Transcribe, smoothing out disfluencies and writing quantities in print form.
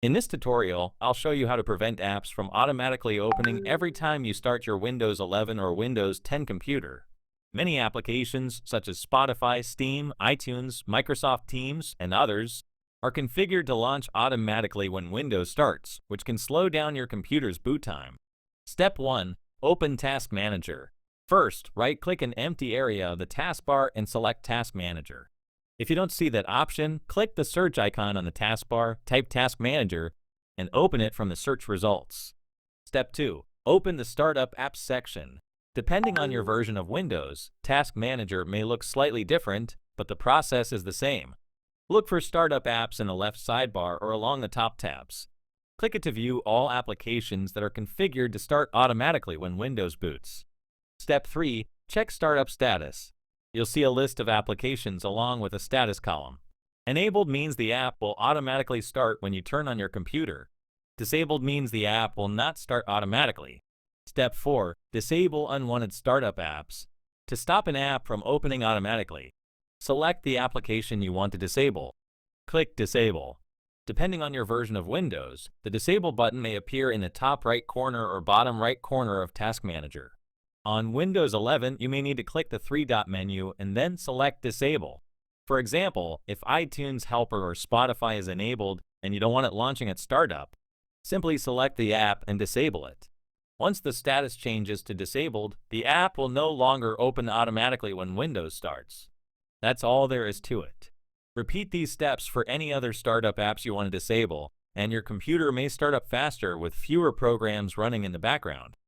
In this tutorial, I'll show you how to prevent apps from automatically opening every time you start your Windows 11 or Windows 10 computer. Many applications, such as Spotify, Steam, iTunes, Microsoft Teams, and others, are configured to launch automatically when Windows starts, which can slow down your computer's boot time. Step 1. Open Task Manager. First, right-click an empty area of the taskbar and select Task Manager. If you don't see that option, click the search icon on the taskbar, type Task Manager, and open it from the search results. Step 2. Open the Startup Apps section. Depending on your version of Windows, Task Manager may look slightly different, but the process is the same. Look for Startup Apps in the left sidebar or along the top tabs. Click it to view all applications that are configured to start automatically when Windows boots. Step 3. Check Startup Status. You'll see a list of applications along with a status column. Enabled means the app will automatically start when you turn on your computer. Disabled means the app will not start automatically. Step 4. Disable unwanted startup apps. To stop an app from opening automatically, select the application you want to disable. Click Disable. Depending on your version of Windows, the Disable button may appear in the top right corner or bottom right corner of Task Manager. On Windows 11, you may need to click the three-dot menu and then select Disable. For example, if iTunes Helper or Spotify is enabled and you don't want it launching at startup, simply select the app and disable it. Once the status changes to disabled, the app will no longer open automatically when Windows starts. That's all there is to it. Repeat these steps for any other startup apps you want to disable, and your computer may start up faster with fewer programs running in the background.